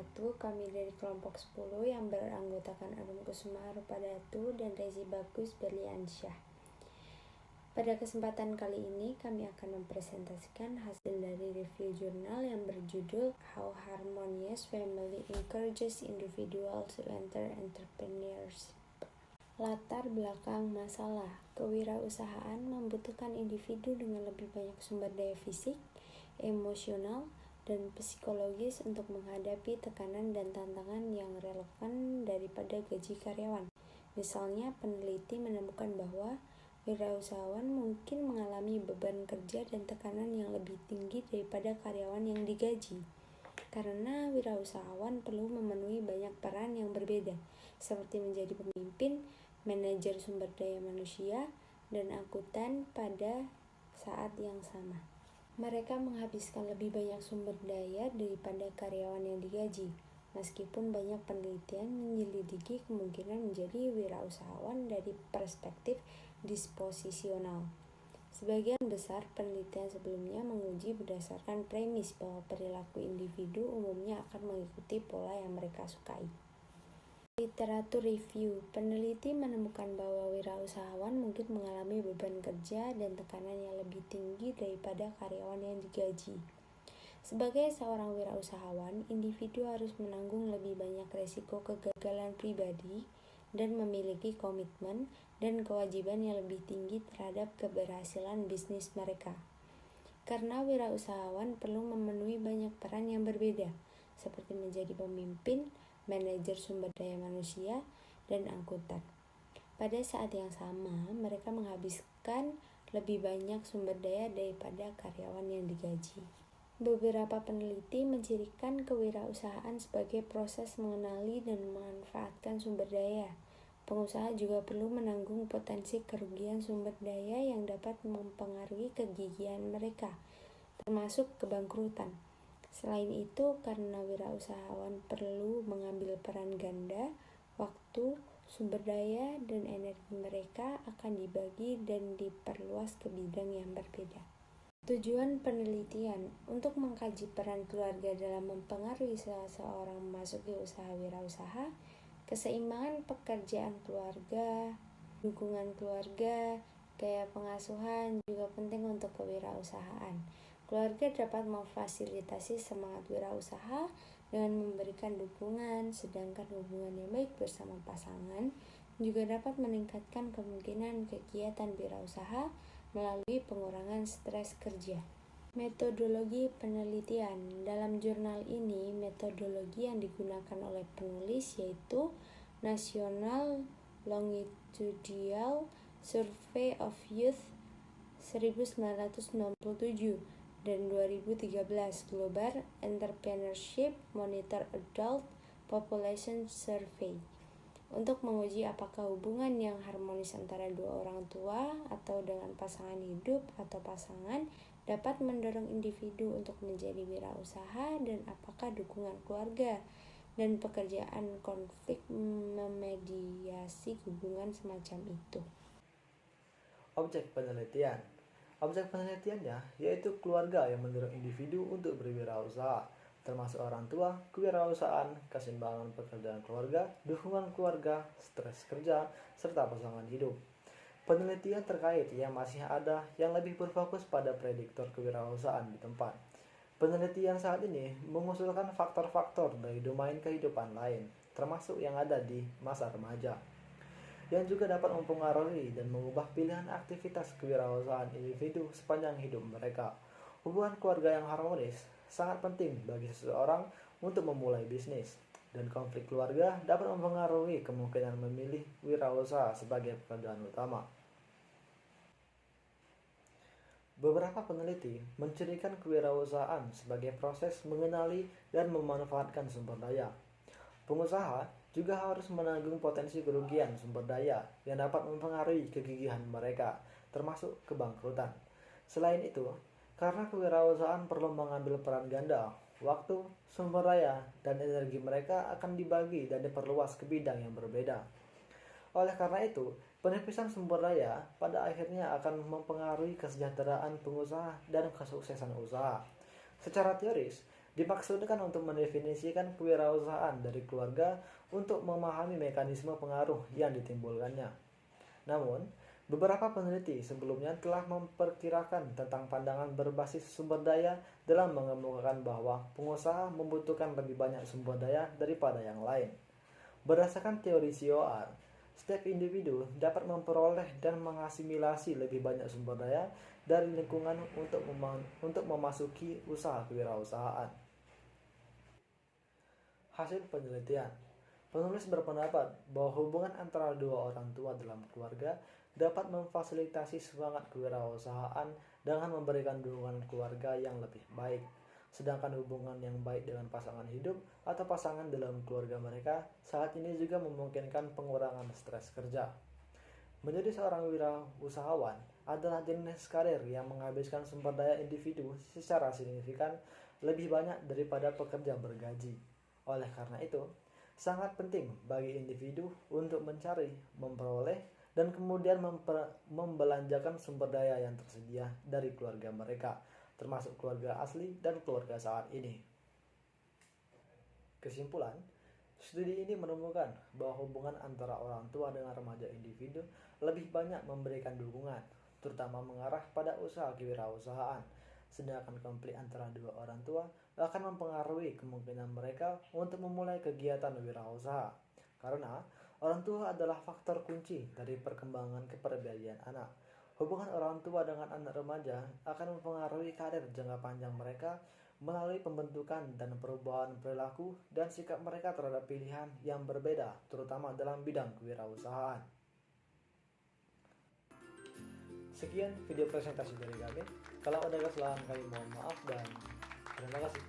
wabarakatuh. Kami dari kelompok 10 yang beranggotakan Arum Kusuma Rupadatu dan Rezi Bagus Berliansyah. Pada kesempatan kali ini kami akan mempresentasikan hasil dari review jurnal yang berjudul How Harmonious Family Encourages Individuals to Enter Entrepreneurship. Latar belakang masalah: kewirausahaan membutuhkan individu dengan lebih banyak sumber daya fisik, emosional, dan psikologis untuk menghadapi tekanan dan tantangan yang relevan daripada gaji karyawan. Misalnya, peneliti menemukan bahwa wirausahawan mungkin mengalami beban kerja dan tekanan yang lebih tinggi daripada karyawan yang digaji. Karena wirausahawan perlu memenuhi banyak peran yang berbeda, seperti menjadi pemimpin, manajer sumber daya manusia, dan akuntan pada saat yang sama. Mereka menghabiskan lebih banyak sumber daya daripada karyawan yang digaji, meskipun banyak penelitian menyelidiki kemungkinan menjadi wirausahawan dari perspektif disposisional. Sebagian besar penelitian sebelumnya menguji berdasarkan premis bahwa perilaku individu umumnya akan mengikuti pola yang mereka sukai. Literatur review: peneliti menemukan bahwa wirausahawan mungkin mengalami beban kerja dan tekanan yang lebih tinggi daripada karyawan yang digaji. Sebagai seorang wirausahawan, individu harus menanggung lebih banyak resiko kegagalan pribadi dan memiliki komitmen dan kewajiban yang lebih tinggi terhadap keberhasilan bisnis mereka. Karena wirausahawan perlu memenuhi banyak peran yang berbeda, seperti menjadi pemimpin, manajer sumber daya manusia, dan akuntan. Pada saat yang sama, mereka menghabiskan lebih banyak sumber daya daripada karyawan yang digaji. Beberapa peneliti mencirikan kewirausahaan sebagai proses mengenali dan memanfaatkan sumber daya. Pengusaha juga perlu menanggung potensi kerugian sumber daya yang dapat mempengaruhi kegigihan mereka, termasuk kebangkrutan. Selain itu, karena wirausahawan perlu mengambil peran ganda, waktu, sumber daya, dan energi mereka akan dibagi dan diperluas ke bidang yang berbeda. Tujuan penelitian: untuk mengkaji peran keluarga dalam mempengaruhi seseorang memasuki usaha wirausaha, keseimbangan pekerjaan keluarga, dukungan keluarga, gaya pengasuhan juga penting untuk kewirausahaan. Keluarga dapat memfasilitasi semangat wirausaha dengan memberikan dukungan, sedangkan hubungan yang baik bersama pasangan juga dapat meningkatkan kemungkinan kegiatan wirausaha melalui pengurangan stres kerja. Metodologi penelitian: dalam jurnal ini, metodologi yang digunakan oleh penulis yaitu National Longitudinal Survey of Youth 1997 dan 2013 Global Entrepreneurship Monitor Adult Population Survey untuk menguji apakah hubungan yang harmonis antara dua orang tua atau dengan pasangan hidup atau pasangan dapat mendorong individu untuk menjadi wirausaha dan apakah dukungan keluarga dan pekerjaan konflik memediasi hubungan semacam itu. Objek penelitiannya yaitu keluarga yang mendorong individu untuk berwirausaha, termasuk orang tua, kewirausahaan, keseimbangan pekerjaan keluarga, dukungan keluarga, stres kerja, serta pasangan hidup. Penelitian terkait yang masih ada yang lebih berfokus pada prediktor kewirausahaan di tempat. Penelitian saat ini mengusulkan faktor-faktor dari domain kehidupan lain, termasuk yang ada di masa remaja, yang juga dapat mempengaruhi dan mengubah pilihan aktivitas kewirausahaan individu sepanjang hidup mereka. Hubungan keluarga yang harmonis sangat penting bagi seseorang untuk memulai bisnis, dan konflik keluarga dapat mempengaruhi kemungkinan memilih wirausaha sebagai pekerjaan utama. Beberapa peneliti mencirikan kewirausahaan sebagai proses mengenali dan memanfaatkan sumber daya. Pengusaha juga harus menanggung potensi kerugian sumber daya yang dapat mempengaruhi kegigihan mereka, termasuk kebangkrutan. Selain itu, karena kewirausahaan perlu mengambil peran ganda, waktu, sumber daya, dan energi mereka akan dibagi dan diperluas ke bidang yang berbeda. Oleh karena itu, penipisan sumber daya pada akhirnya akan mempengaruhi kesejahteraan pengusaha dan kesuksesan usaha. Secara teoris, dimaksudkan untuk mendefinisikan kewirausahaan dari keluarga untuk memahami mekanisme pengaruh yang ditimbulkannya. Namun, beberapa peneliti sebelumnya telah memperkirakan tentang pandangan berbasis sumber daya dalam mengemukakan bahwa pengusaha membutuhkan lebih banyak sumber daya daripada yang lain. Berdasarkan teori COR, setiap individu dapat memperoleh dan mengasimilasi lebih banyak sumber daya dari lingkungan untuk memasuki usaha kewirausahaan. Hasil penelitian, penulis berpendapat bahwa hubungan antara dua orang tua dalam keluarga dapat memfasilitasi semangat kewirausahaan dengan memberikan dukungan keluarga yang lebih baik. Sedangkan hubungan yang baik dengan pasangan hidup atau pasangan dalam keluarga mereka saat ini juga memungkinkan pengurangan stres kerja. Menjadi seorang wirausahawan adalah jenis karir yang menghabiskan sumber daya individu secara signifikan lebih banyak daripada pekerja bergaji. Oleh karena itu, sangat penting bagi individu untuk mencari, memperoleh, dan kemudian membelanjakan sumber daya yang tersedia dari keluarga mereka, termasuk keluarga asli dan keluarga saat ini. Kesimpulan, studi ini menemukan bahwa hubungan antara orang tua dengan remaja individu lebih banyak memberikan dukungan, terutama mengarah pada usaha kewirausahaan, sedangkan konflik antara dua orang tua akan mempengaruhi kemungkinan mereka untuk memulai kegiatan wirausaha, karena orang tua adalah faktor kunci dari perkembangan kepribadian anak. Hubungan orang tua dengan anak remaja akan mempengaruhi karir jangka panjang mereka melalui pembentukan dan perubahan perilaku dan sikap mereka terhadap pilihan yang berbeda, terutama dalam bidang kewirausahaan. Sekian video presentasi dari kami. Kalau ada kesalahan kami mohon maaf dan terima kasih.